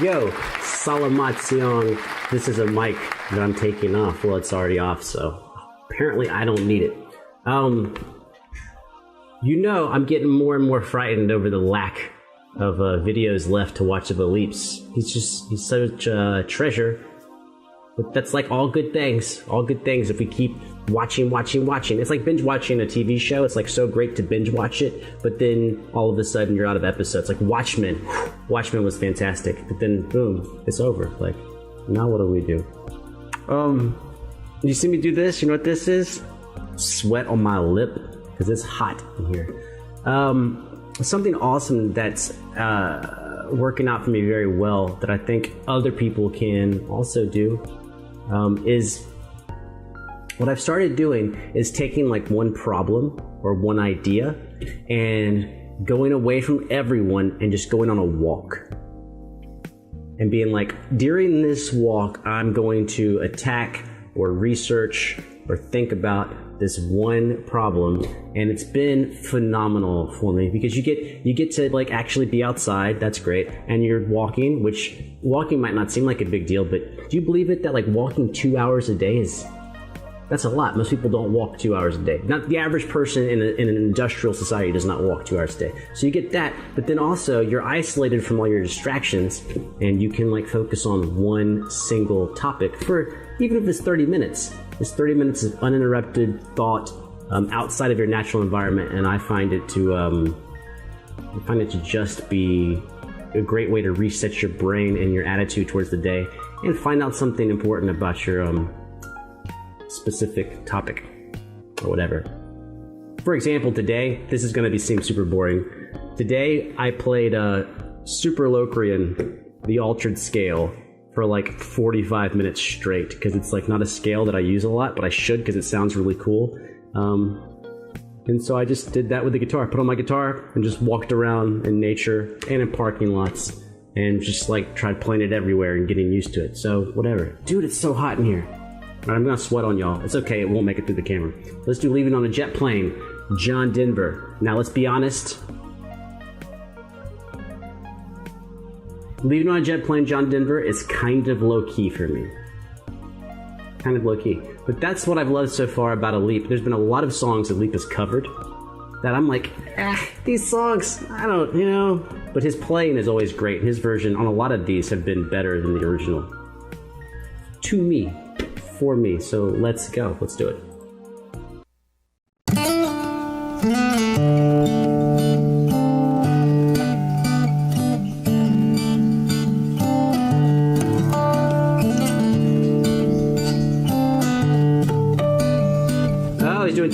Yo, Salamation. This is a mic that I'm taking off. Well, it's already off, so apparently I don't need it. You know, I'm getting more and more frightened over the lack of videos left to watch of Alip's. He's such a treasure. But that's like all good things. All good things if we keep watching. It's like binge watching a TV show. It's like so great to binge watch it, but then all of a sudden you're out of episodes. Like Watchmen. Watchmen was fantastic, but then boom, it's over. Like, now what do we do? You see me do this? You know what this is? Sweat on my lip, because it's hot in here. Something awesome that's working out for me very well that I think other people can also do is what I've started doing is taking like one problem or one idea and going away from everyone and just going on a walk and being like, during this walk, I'm going to attack or research or think about this one problem, and it's been phenomenal for me because you get to like actually be outside. That's great. And you're walking, which walking might not seem like a big deal, but do you believe it that like walking 2 hours a day that's a lot. Most people don't walk 2 hours a day. Not the average person in an industrial society does not walk 2 hours a day. So you get that, but then also you're isolated from all your distractions and you can like focus on one single topic for even if it's 30 minutes. It's 30 minutes of uninterrupted thought outside of your natural environment, and I find it to just be a great way to reset your brain and your attitude towards the day, and find out something important about your specific topic or whatever. For example, today, this is going to seem super boring. Today, I played Superlocrian, the altered scale, for like 45 minutes straight, because it's like not a scale that I use a lot, but I should because it sounds really cool. And so I just did that with the guitar. Put on my guitar and just walked around in nature and in parking lots and just like tried playing it everywhere and getting used to it. So whatever. Dude, it's so hot in here. All right, I'm gonna sweat on y'all. It's okay, it won't make it through the camera. Let's do Leaving on a Jet Plane, John Denver. Now let's be honest. Leaving on a Jet Plane, John Denver is kind of low-key for me. Kind of low-key. But that's what I've loved so far about Alip. There's been a lot of songs Alip has covered that I'm like, these songs, I don't, you know. But his playing is always great. His version on a lot of these have been better than the original. To me. For me. So let's go. Let's do it. He's doing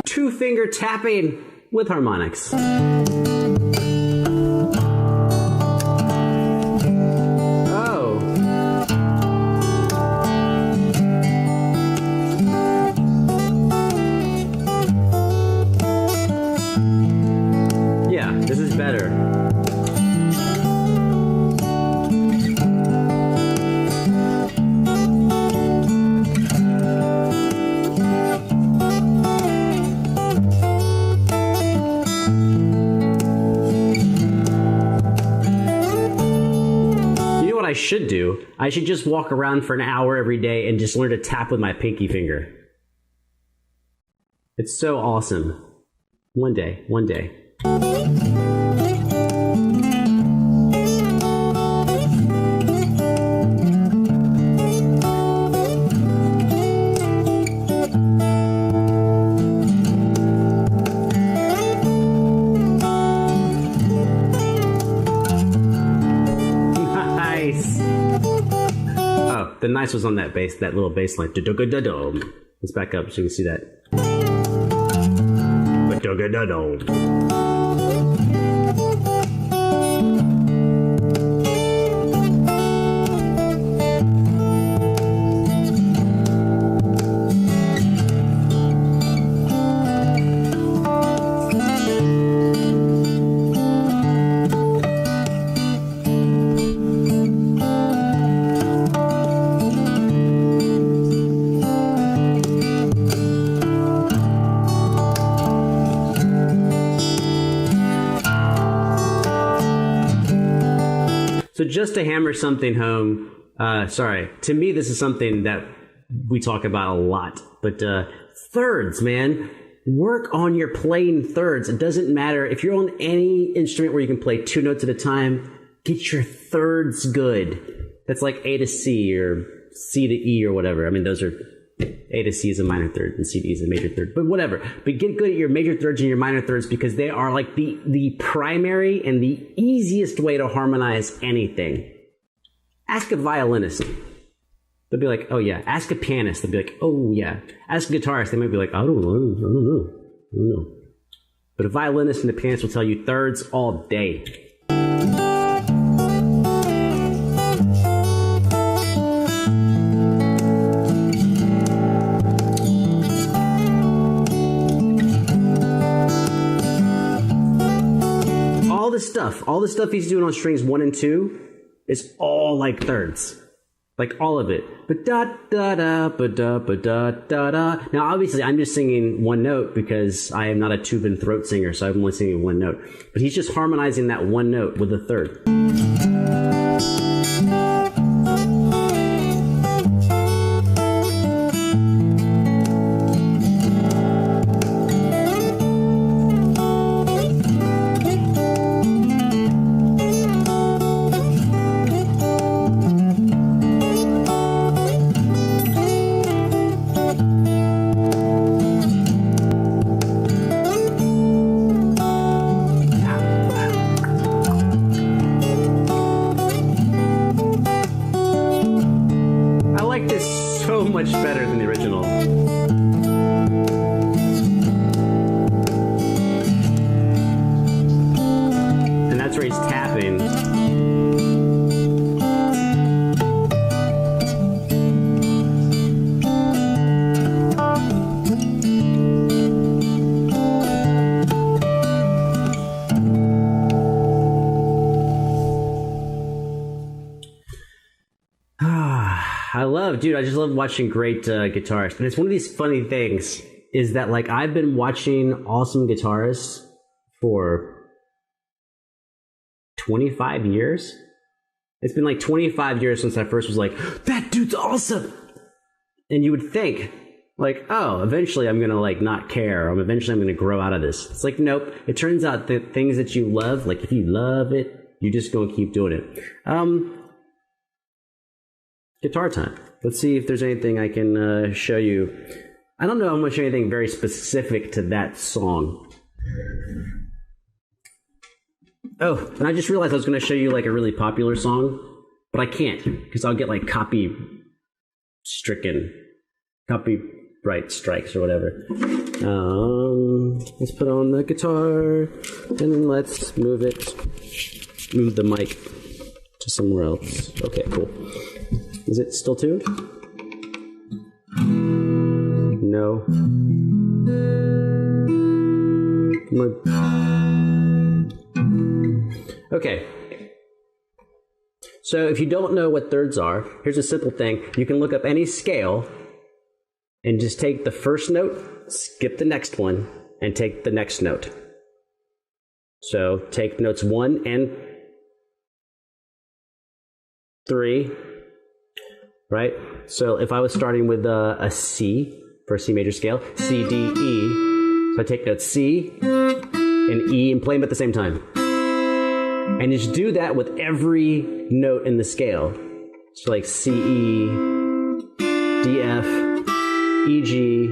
two finger tapping with harmonics. Oh. Yeah, this is better. I should do. I should just walk around for an hour every day and just learn to tap with my pinky finger. It's so awesome. One day. The nice was on that bass, that little bass line. Let's back up so you can see that. So just to hammer something home, to me, this is something that we talk about a lot, but thirds, man. Work on your playing thirds. It doesn't matter if you're on any instrument where you can play 2 notes at a time, get your thirds good. That's like A to C or C to E or whatever. I mean, those are A to C is a minor third and C to E is a major third, but whatever. But get good at your major thirds and your minor thirds because they are like the primary and the easiest way to harmonize anything. Ask a violinist. They'll be like, oh yeah. Ask a pianist. They'll be like, oh yeah. Ask a guitarist. They might be like, I don't know. But a violinist and a pianist will tell you thirds all day. All the stuff he's doing on strings 1 and 2 is all like thirds. Like all of it. Ba-da-da-da, ba-da-ba-da-da-da. Now, obviously, I'm just singing 1 note because I am not a tube and throat singer, so I'm only singing 1 note. But he's just harmonizing that 1 note with a third. Much better than the original. And that's where he's tapping. I just love watching great guitarists. And it's one of these funny things is that like I've been watching awesome guitarists for 25 years. It's been like 25 years since I first was like, that dude's awesome. And you would think like, oh, eventually I'm going to like not care. Or eventually I'm going to grow out of this. It's like, nope. It turns out that things that you love, like if you love it, you're just going to keep doing it. Guitar time. Let's see if there's anything I can show you. I don't know how much anything very specific to that song. Oh, and I just realized I was going to show you like a really popular song, but I can't because I'll get like copyright strikes or whatever. Let's put on the guitar and then let's move the mic to somewhere else. Okay, cool. Is it still tuned? No. Okay. So if you don't know what thirds are, here's a simple thing. You can look up any scale and just take the first note, skip the next one, and take the next note. So take notes 1 and 3. Right? So if I was starting with a C for a C major scale, C, D, E. So I take notes C and E and play them at the same time. And just do that with every note in the scale. So like C, E, D, F, E, G,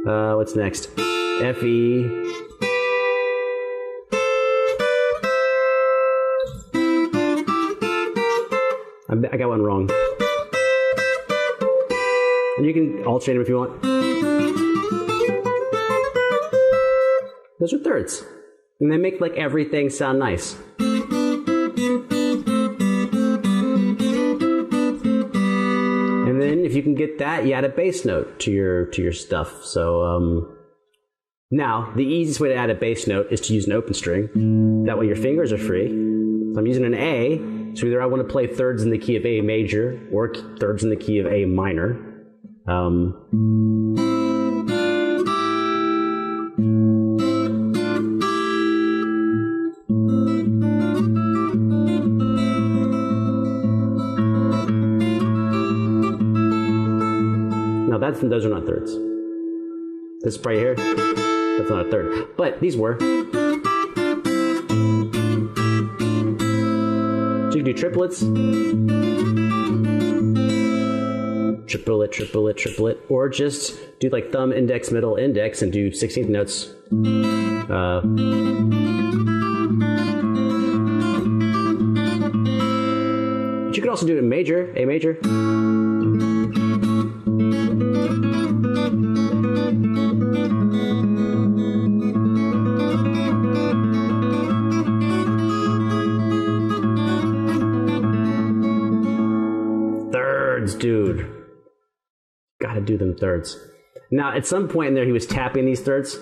what's next? F, E. I got one wrong. And you can alternate them if you want. Those are thirds. And they make like everything sound nice. And then if you can get that, you add a bass note to your stuff. So now the easiest way to add a bass note is to use an open string. That way your fingers are free. So I'm using an A. So either I want to play thirds in the key of A major or thirds in the key of A minor. those are not thirds. This right here, that's not a third. But these were. So you can do triplets. Triplet, triplet, triplet. Or just do like thumb, index, middle, index, and do 16th notes. But you could also do it in major, A major. Thirds, dude. Gotta do them thirds. Now, at some point in there, he was tapping these thirds.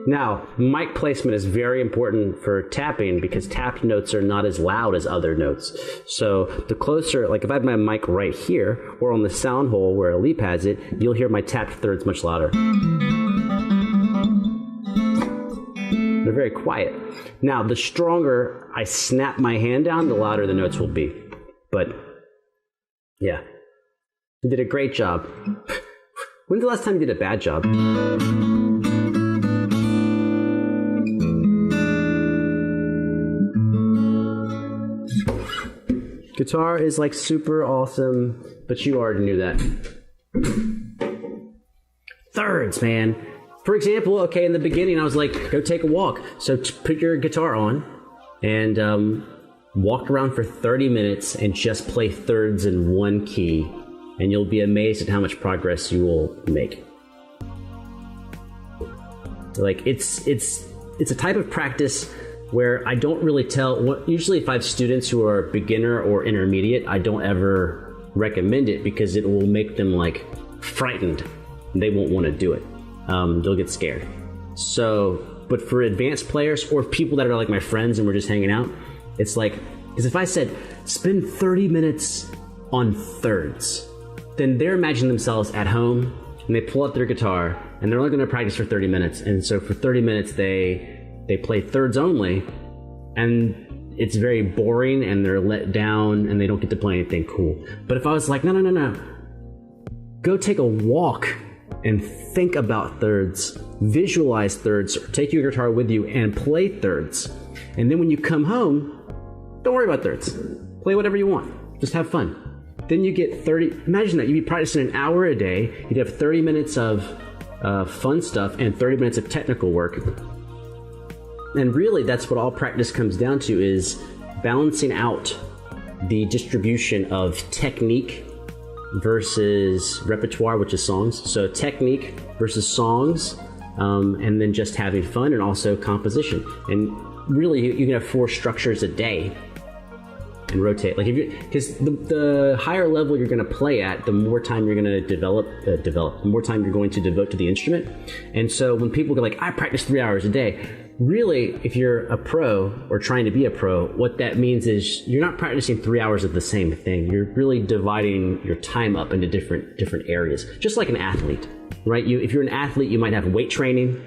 Now, mic placement is very important for tapping because tapped notes are not as loud as other notes. So the closer, like if I have my mic right here or on the sound hole where Alip has it, you'll hear my tapped thirds much louder. They're very quiet. Now, the stronger I snap my hand down, the louder the notes will be. But, yeah. You did a great job. When's the last time you did a bad job? Guitar is like super awesome, but you already knew that. Thirds, man. For example, okay, in the beginning I was like, go take a walk. So put your guitar on and walk around for 30 minutes and just play thirds in one key. And you'll be amazed at how much progress you will make. Like it's a type of practice where I don't really tell. Usually, if I have students who are beginner or intermediate, I don't ever recommend it because it will make them like frightened. And they won't want to do it. They'll get scared. So, but for advanced players or people that are like my friends and we're just hanging out, it's like, because if I said spend 30 minutes on thirds, then they're imagining themselves at home and they pull out their guitar and they're only going to practice for 30 minutes. And so for 30 minutes, they play thirds only and it's very boring and they're let down and they don't get to play anything cool. But if I was like, no, go take a walk and think about thirds, visualize thirds, take your guitar with you and play thirds. And then when you come home, don't worry about thirds. Play whatever you want. Just have fun. Then you get 30, imagine that, you'd be practicing an hour a day, you'd have 30 minutes of fun stuff and 30 minutes of technical work. And really that's what all practice comes down to, is balancing out the distribution of technique versus repertoire, which is songs. So technique versus songs, and then just having fun and also composition. And really you can have 4 structures a day. And rotate, like if you, because the higher level you're going to play at, the more time you're going to develop, the more time you're going to devote to the instrument. And so when people go like, I practice 3 hours a day, really, if you're a pro or trying to be a pro, what that means is you're not practicing 3 hours of the same thing. You're really dividing your time up into different areas, just like an athlete, right? If you're an athlete, you might have weight training,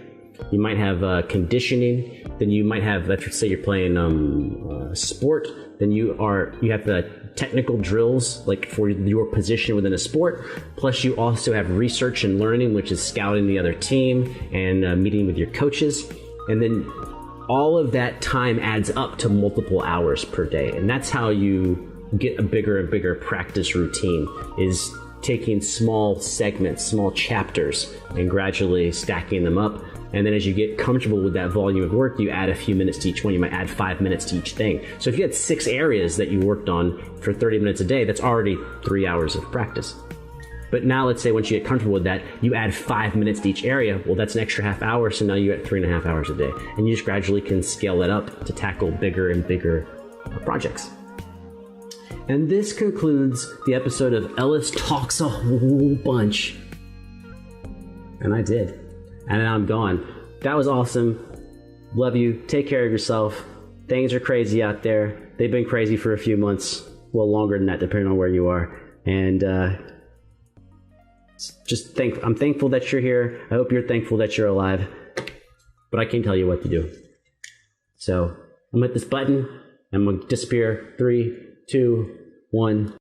you might have conditioning, then you might have, let's say you're playing sport, then you have the technical drills like for your position within a sport, plus you also have research and learning, which is scouting the other team and meeting with your coaches. And then all of that time adds up to multiple hours per day. And that's how you get a bigger and bigger practice routine, is taking small segments, small chapters, and gradually stacking them up. And then as you get comfortable with that volume of work, you add a few minutes to each one. You might add 5 minutes to each thing. So if you had 6 areas that you worked on for 30 minutes a day, that's already 3 hours of practice. But now let's say once you get comfortable with that, you add 5 minutes to each area. Well, that's an extra half hour. So now you're at 3.5 hours a day. And you just gradually can scale that up to tackle bigger and bigger projects. And this concludes the episode of Ellis Talks a Whole Bunch. And I did. And then I'm gone. That was awesome. Love you. Take care of yourself. Things are crazy out there. They've been crazy for a few months. Well, longer than that, depending on where you are. And I'm thankful that you're here. I hope you're thankful that you're alive. But I can't tell you what to do. So I'm gonna hit this button. I'm gonna disappear. 3, 2, 1.